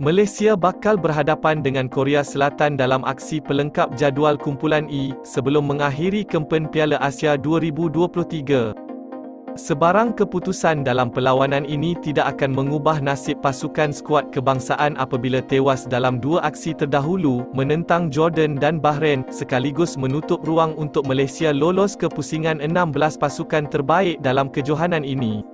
Malaysia bakal berhadapan dengan Korea Selatan dalam aksi pelengkap jadual kumpulan E, sebelum mengakhiri kempen Piala Asia 2023. Sebarang keputusan dalam perlawanan ini tidak akan mengubah nasib pasukan skuad kebangsaan apabila tewas dalam dua aksi terdahulu, menentang Jordan dan Bahrain, sekaligus menutup ruang untuk Malaysia lolos ke pusingan 16 pasukan terbaik dalam kejohanan ini.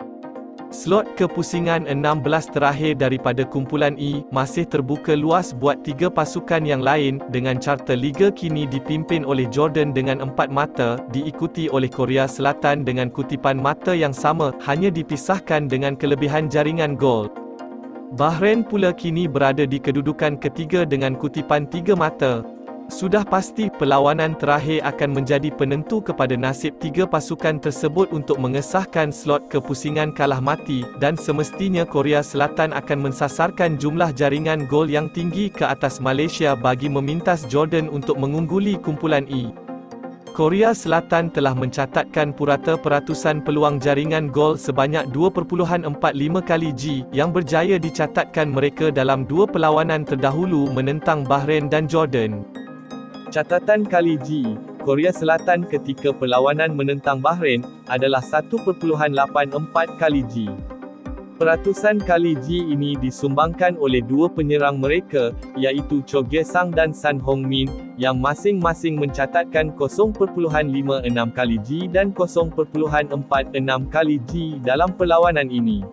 Slot ke pusingan 16 terakhir daripada kumpulan E masih terbuka luas buat 3 pasukan yang lain, dengan carta liga kini dipimpin oleh Jordan dengan 4 mata, diikuti oleh Korea Selatan dengan kutipan mata yang sama, hanya dipisahkan dengan kelebihan jaringan gol. Bahrain pula kini berada di kedudukan ketiga dengan kutipan 3 mata. Sudah pasti perlawanan terakhir akan menjadi penentu kepada nasib 3 pasukan tersebut untuk mengesahkan slot ke pusingan kalah mati, dan semestinya Korea Selatan akan mensasarkan jumlah jaringan gol yang tinggi ke atas Malaysia bagi memintas Jordan untuk mengungguli kumpulan E. Korea Selatan telah mencatatkan purata peratusan peluang jaringan gol sebanyak 2.45 kali G, yang berjaya dicatatkan mereka dalam 2 perlawanan terdahulu menentang Bahrain dan Jordan. Catatan kali G Korea Selatan ketika perlawanan menentang Bahrain adalah 1.84 kali G. Peratusan kali G ini disumbangkan oleh 2 penyerang mereka, iaitu Cho Gye-sang dan Son Heung-min, yang masing-masing mencatatkan 0.56 kali G dan 0.46 kali G dalam perlawanan ini.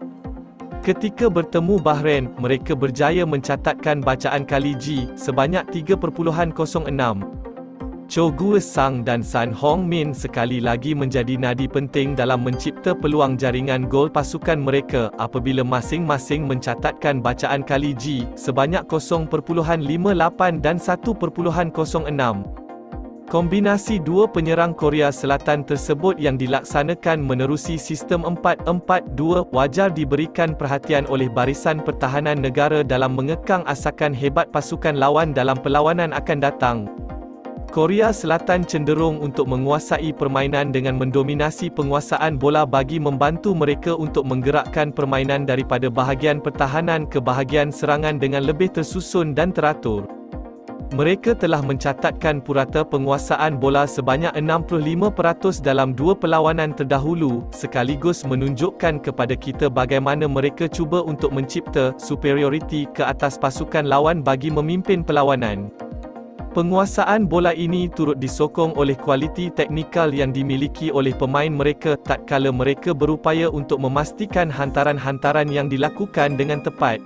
Ketika bertemu Bahrain, mereka berjaya mencatatkan bacaan kali G sebanyak 3.06. Cho Gye-sang dan Son Heung-min sekali lagi menjadi nadi penting dalam mencipta peluang jaringan gol pasukan mereka, apabila masing-masing mencatatkan bacaan kali G sebanyak 0.58 dan 1.06. Kombinasi 2 penyerang Korea Selatan tersebut yang dilaksanakan menerusi sistem 4-4-2 wajar diberikan perhatian oleh barisan pertahanan negara dalam mengekang asakan hebat pasukan lawan dalam perlawanan akan datang. Korea Selatan cenderung untuk menguasai permainan dengan mendominasi penguasaan bola bagi membantu mereka untuk menggerakkan permainan daripada bahagian pertahanan ke bahagian serangan dengan lebih tersusun dan teratur. Mereka telah mencatatkan purata penguasaan bola sebanyak 65% dalam 2 perlawanan terdahulu, sekaligus menunjukkan kepada kita bagaimana mereka cuba untuk mencipta superioriti ke atas pasukan lawan bagi memimpin perlawanan. Penguasaan bola ini turut disokong oleh kualiti teknikal yang dimiliki oleh pemain mereka tatkala mereka berupaya untuk memastikan hantaran-hantaran yang dilakukan dengan tepat.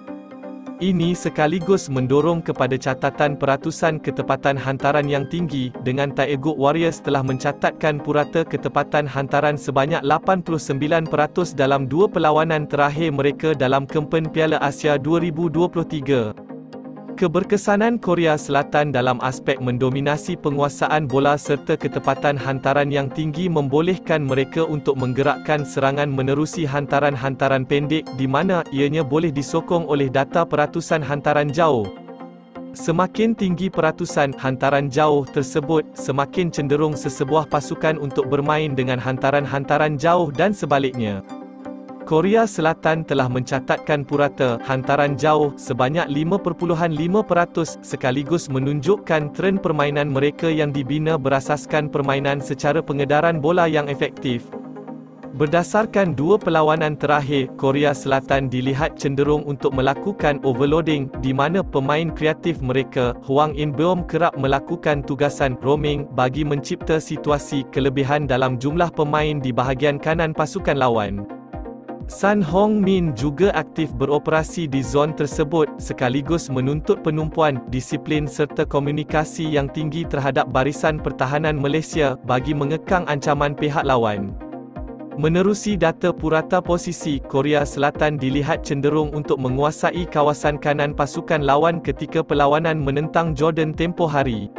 Ini sekaligus mendorong kepada catatan peratusan ketepatan hantaran yang tinggi, dengan Taeguk Warriors telah mencatatkan purata ketepatan hantaran sebanyak 89% dalam 2 perlawanan terakhir mereka dalam kempen Piala Asia 2023. Keberkesanan Korea Selatan dalam aspek mendominasi penguasaan bola serta ketepatan hantaran yang tinggi membolehkan mereka untuk menggerakkan serangan menerusi hantaran-hantaran pendek, di mana ianya boleh disokong oleh data peratusan hantaran jauh. Semakin tinggi peratusan hantaran jauh tersebut, semakin cenderung sesebuah pasukan untuk bermain dengan hantaran-hantaran jauh dan sebaliknya. Korea Selatan telah mencatatkan purata hantaran jauh sebanyak 5.5%, sekaligus menunjukkan tren permainan mereka yang dibina berasaskan permainan secara pengedaran bola yang efektif. Berdasarkan 2 perlawanan terakhir, Korea Selatan dilihat cenderung untuk melakukan overloading, di mana pemain kreatif mereka, Hwang In-beom, kerap melakukan tugasan roaming bagi mencipta situasi kelebihan dalam jumlah pemain di bahagian kanan pasukan lawan. Son Heung-min juga aktif beroperasi di zon tersebut, sekaligus menuntut penumpuan, disiplin serta komunikasi yang tinggi terhadap barisan pertahanan Malaysia bagi mengekang ancaman pihak lawan. Menerusi data purata posisi, Korea Selatan dilihat cenderung untuk menguasai kawasan kanan pasukan lawan ketika perlawanan menentang Jordan tempoh hari.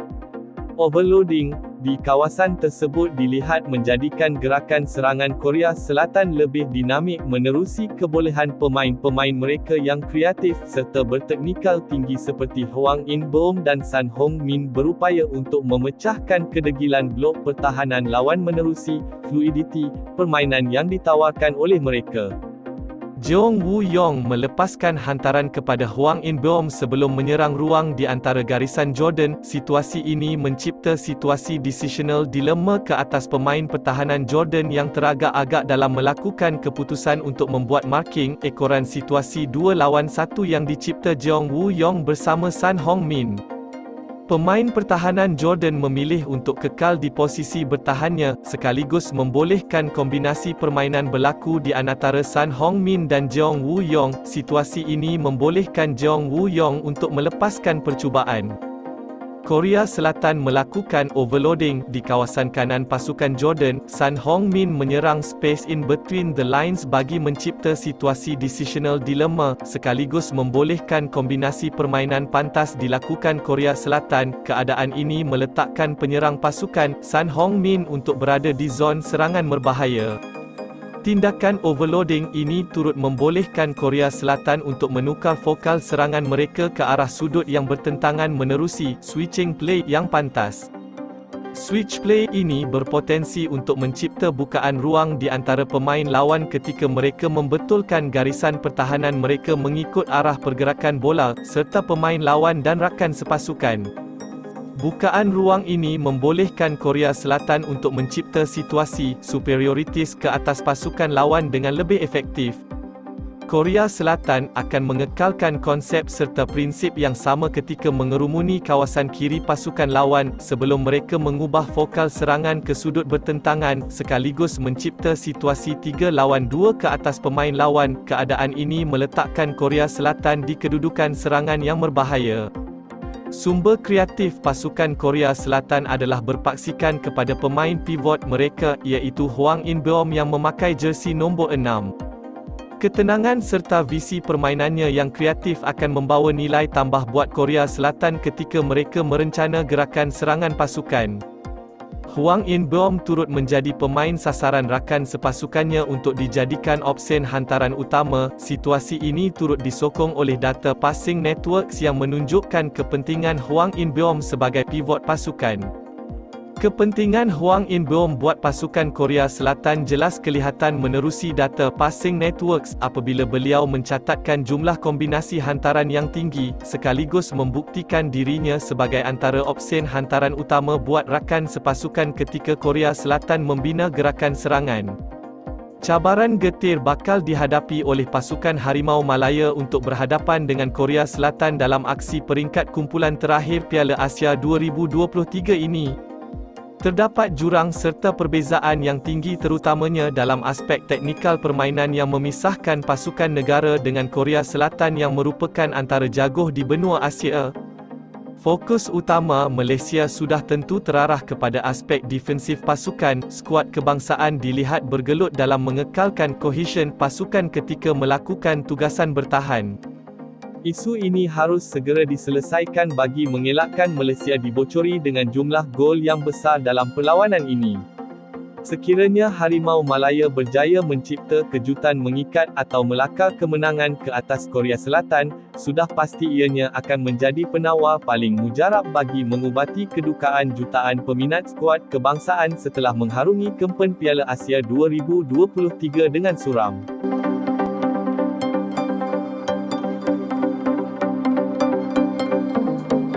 Overloading di kawasan tersebut dilihat menjadikan gerakan serangan Korea Selatan lebih dinamik menerusi kebolehan pemain-pemain mereka yang kreatif serta berteknikal tinggi seperti Hwang In-beom dan Son Heung-min berupaya untuk memecahkan kedegilan blok pertahanan lawan menerusi fluiditi permainan yang ditawarkan oleh mereka. Jeong Woo-yong melepaskan hantaran kepada Hwang In-beom sebelum menyerang ruang di antara garisan Jordan. Situasi ini mencipta situasi decisional dilema ke atas pemain pertahanan Jordan yang teragak-agak dalam melakukan keputusan untuk membuat marking. Ekoran situasi 2 lawan 1 yang dicipta Jeong Woo-yong bersama Son Heung-min. Pemain pertahanan Jordan memilih untuk kekal di posisi bertahannya, sekaligus membolehkan kombinasi permainan berlaku di antara Son Heung-min dan Jeong Woo-yong. Situasi ini membolehkan Jeong Woo-yong untuk melepaskan percubaan. Korea Selatan melakukan overloading di kawasan kanan pasukan Jordan. Son Heung-min menyerang space in between the lines bagi mencipta situasi decisional dilema, sekaligus membolehkan kombinasi permainan pantas dilakukan Korea Selatan. Keadaan ini meletakkan penyerang pasukan Son Heung-min untuk berada di zon serangan berbahaya. Tindakan overloading ini turut membolehkan Korea Selatan untuk menukar fokal serangan mereka ke arah sudut yang bertentangan menerusi switching play yang pantas. Switch play ini berpotensi untuk mencipta bukaan ruang di antara pemain lawan ketika mereka membetulkan garisan pertahanan mereka mengikut arah pergerakan bola, serta pemain lawan dan rakan sepasukan. Bukaan ruang ini membolehkan Korea Selatan untuk mencipta situasi superioritis ke atas pasukan lawan dengan lebih efektif. Korea Selatan akan mengekalkan konsep serta prinsip yang sama ketika mengerumuni kawasan kiri pasukan lawan sebelum mereka mengubah fokal serangan ke sudut bertentangan, sekaligus mencipta situasi 3 lawan 2 ke atas pemain lawan. Keadaan ini meletakkan Korea Selatan di kedudukan serangan yang berbahaya. Sumber kreatif pasukan Korea Selatan adalah berpaksikan kepada pemain pivot mereka, iaitu Hwang In-beom yang memakai jersey nombor 6. Ketenangan serta visi permainannya yang kreatif akan membawa nilai tambah buat Korea Selatan ketika mereka merencana gerakan serangan pasukan. Hwang In-beom turut menjadi pemain sasaran rakan sepasukannya untuk dijadikan opsen hantaran utama. Situasi ini turut disokong oleh data passing networks yang menunjukkan kepentingan Hwang In-beom sebagai pivot pasukan. Kepentingan Hwang In-beom buat pasukan Korea Selatan jelas kelihatan menerusi data passing networks apabila beliau mencatatkan jumlah kombinasi hantaran yang tinggi, sekaligus membuktikan dirinya sebagai antara opsen hantaran utama buat rakan sepasukan ketika Korea Selatan membina gerakan serangan. Cabaran getir bakal dihadapi oleh pasukan Harimau Malaya untuk berhadapan dengan Korea Selatan dalam aksi peringkat kumpulan terakhir Piala Asia 2023 ini. Terdapat jurang serta perbezaan yang tinggi terutamanya dalam aspek teknikal permainan yang memisahkan pasukan negara dengan Korea Selatan yang merupakan antara jaguh di benua Asia. Fokus utama Malaysia sudah tentu terarah kepada aspek defensif pasukan. Skuad kebangsaan dilihat bergelut dalam mengekalkan cohesion pasukan ketika melakukan tugasan bertahan. Isu ini harus segera diselesaikan bagi mengelakkan Malaysia dibocori dengan jumlah gol yang besar dalam perlawanan ini. Sekiranya Harimau Malaya berjaya mencipta kejutan mengikat atau melakar kemenangan ke atas Korea Selatan, sudah pasti ianya akan menjadi penawar paling mujarab bagi mengubati kedukaan jutaan peminat skuad kebangsaan setelah mengharungi kempen Piala Asia 2023 dengan suram.